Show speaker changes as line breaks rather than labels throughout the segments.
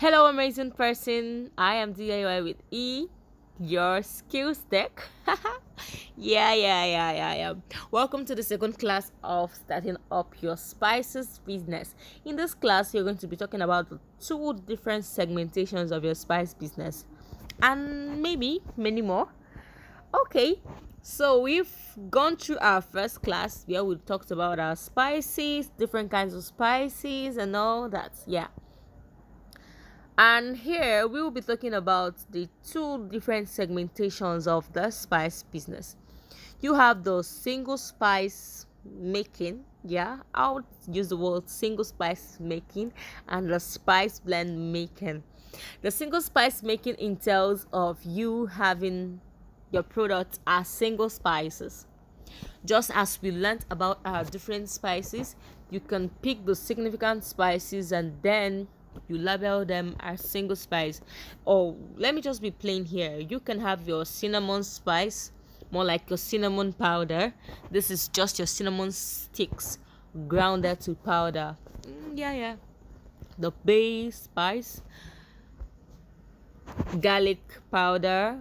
Hello, amazing person. I am DIY with E, your skills tech. Yeah. Welcome to the second class of starting up your spices business. In this class, you're going to be talking about the two different segmentations of your spice business and maybe many more. Okay, so we've gone through our first class where we talked about our spices, different kinds of spices, and all that. Yeah. And here we will be talking about the two different segmentations of the spice business. You have the single spice making, yeah, I'll use the word single spice making, and the spice blend making. The single spice making entails of you having your product as single spices. Just as we learned about our different spices, you can pick the significant spices and then you label them as single spice. Or let me just be plain here. You can have your cinnamon spice, more like your cinnamon powder. This is just your cinnamon sticks grounded to powder. Yeah. The bay spice, garlic powder,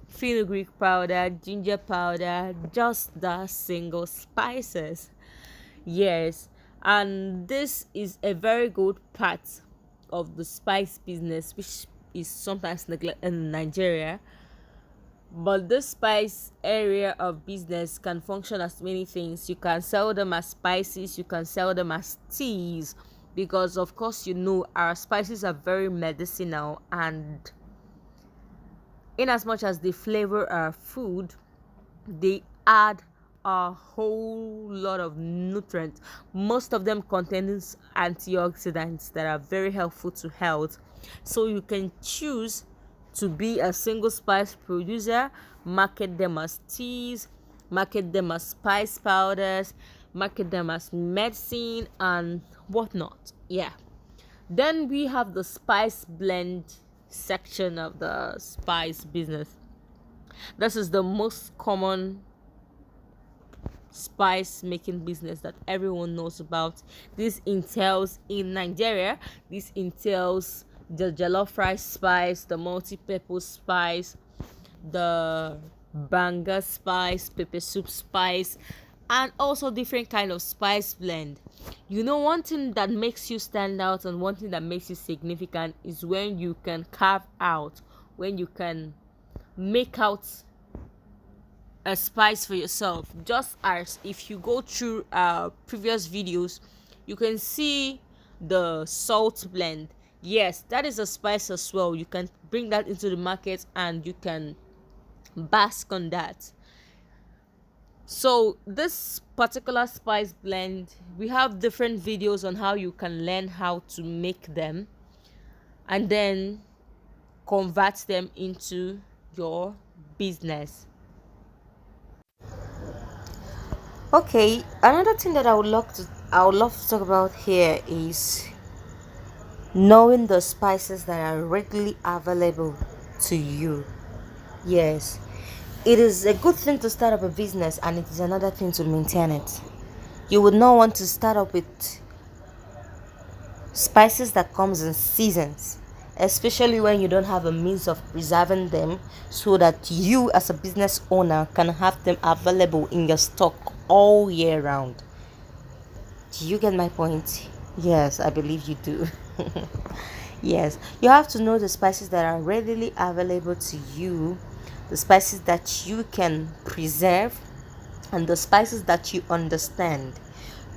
fenugreek powder, ginger powder, just the single spices. Yes, and this is a very good part of the spice business, which is sometimes neglected in Nigeria. But this spice area of business can function as many things. You can sell them as spices, you can sell them as teas, because of course our spices are very medicinal, and in as much as they flavor our food, they add a whole lot of nutrients, most of them containing antioxidants that are very helpful to health. So you can choose to be a single spice producer, market them as teas, market them as spice powders, market them as medicine and whatnot. Yeah. Then we have the spice blend section of the spice business. This is the most common spice making business that everyone knows about. This entails in Nigeria, this entails the Jollof rice spice, the Multipurpose Spice, the Banga Spice, pepper soup spice, and also different kind of spice blend. One thing that makes you stand out and one thing that makes you significant is when you can carve out, when you can make out a spice for yourself. Just as if you go through previous videos, you can see the salt blend. Yes, that is a spice as well. You can bring that into the market and you can bask on that. So this particular spice blend, we have different videos on how you can learn how to make them and then convert them into your business. Okay, another thing that I would love to talk about here is knowing the spices that are readily available to you. Yes, it is a good thing to start up a business and it is another thing to maintain it. You would not want to start up with spices that comes in seasons, especially when you don't have a means of preserving them so that you as a business owner can have them available in your stock all year round. Do you get my point? Yes, I believe you do. Yes, you have to know the spices that are readily available to you, the spices that you can preserve, and the spices that you understand.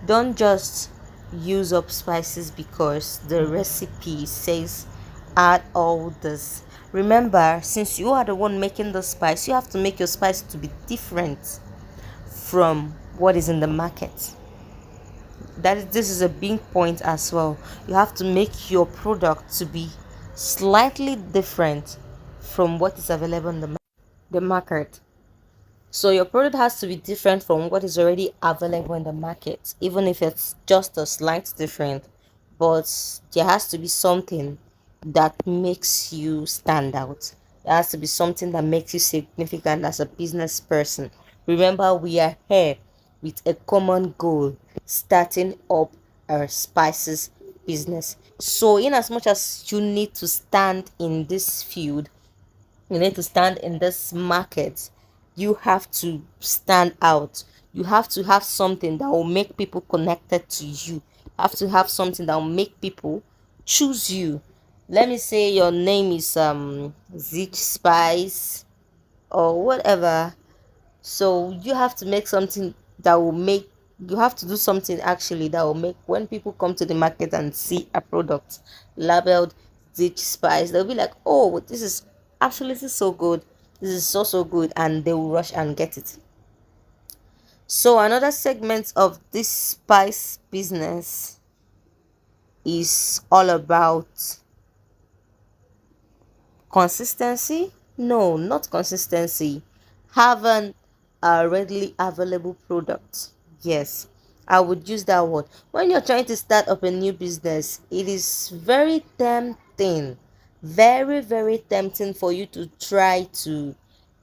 Don't just use up spices because the recipe says add all this. Remember, since you are the one making the spice, you have to make your spice to be different from what is in the market. This is a big point as well. You have to make your product to be slightly different from what is available in the market. So your product has to be different from what is already available in the market, even if it's just a slight different. But there has to be something that makes you stand out. There has to be something that makes you significant as a business person. Remember, we are here with a common goal, starting up our spices business. So in as much as you need to stand in this field, you need to stand in this market, you have to stand out. You have to have something that will make people connected to you. You have to have something that will make people choose you. Let me say your name is Zik Spice or whatever. So you have to make something that will make, you have to do something actually that will make, when people come to the market and see a product labeled Ditch Spice, they'll be like, oh, this is absolutely so good. This is so so good, and they will rush and get it. So another segment of this spice business is all about consistency? No, not consistency. Having a readily available product. Yes, I would use that word. When you're trying to start up a new business, it is very tempting, very, very tempting for you to try to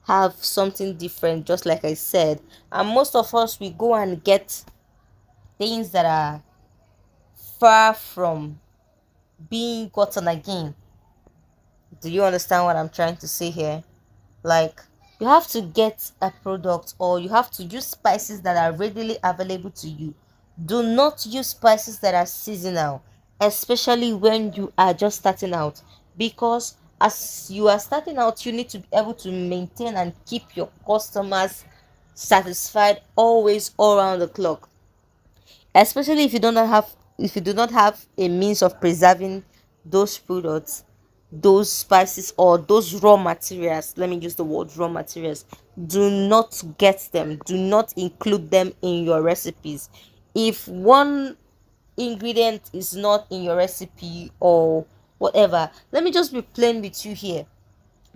have something different, just like I said. And most of us, we go and get things that are far from being gotten again. Do you understand what I'm trying to say here? Like, you have to get a product, or you have to use spices that are readily available to you. Do not use spices that are seasonal, especially when you are just starting out, because as you are starting out, you need to be able to maintain and keep your customers satisfied always, all around the clock, especially if you don't have, if you do not have a means of preserving those products, those spices, or those raw materials. Let me use the word raw materials. Do not get them, do not include them in your recipes. If one ingredient is not in your recipe or whatever, let me just be plain with you here.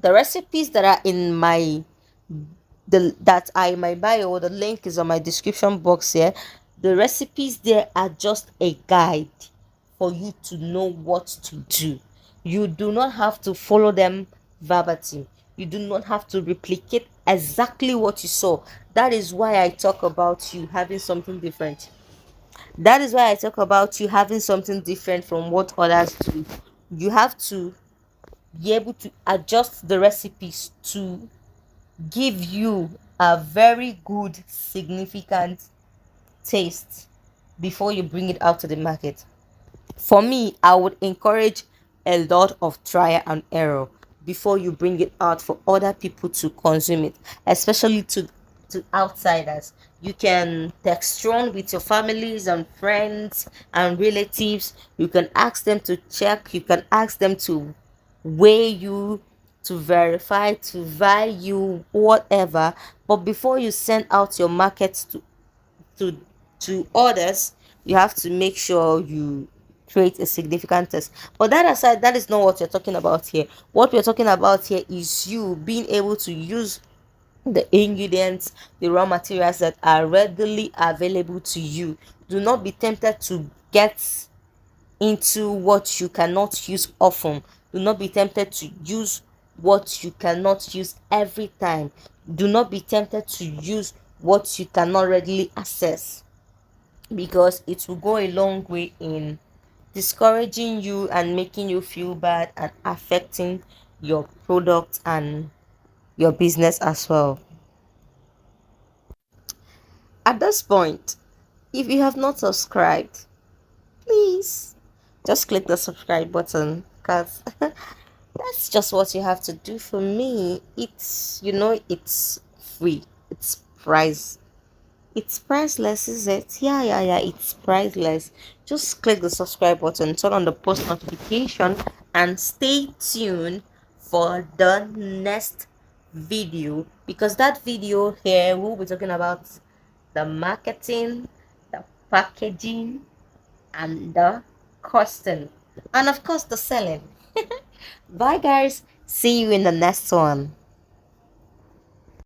The recipes that are in my, the that are in my bio, the link is on my description box here. The recipes there are just a guide for you to know what to do. You do not have to follow them verbatim. You do not have to replicate exactly what you saw. That is why I talk about you having something different. That is why I talk about you having something different from what others do. You have to be able to adjust the recipes to give you a very good, significant taste before you bring it out to the market. For me, I would encourage a lot of trial and error before you bring it out for other people to consume it, especially to outsiders. You can text run with your families and friends and relatives. You can ask them to check, you can ask them to weigh you, to verify, to value, whatever. But before you send out your market to to others, you have to make sure you create a significant test. But that aside, that is not what you're talking about here. What we're talking about here is you being able to use the ingredients, the raw materials that are readily available to you. Do not be tempted to get into what you cannot use often. Do not be tempted to use what you cannot use every time. Do not be tempted to use what you cannot readily access, because it will go a long way in discouraging you and making you feel bad and affecting your product and your business as well. At this point, if you have not subscribed, please just click the subscribe button, because that's just what you have to do. For me, it's, it's free, it's priceless, is it? Yeah, yeah, yeah, it's priceless. Just click the subscribe button, turn on the post notification, and stay tuned for the next video, because that video here we'll be talking about the marketing, the packaging, and the costing, and of course the selling. Bye, guys. See you in the next one.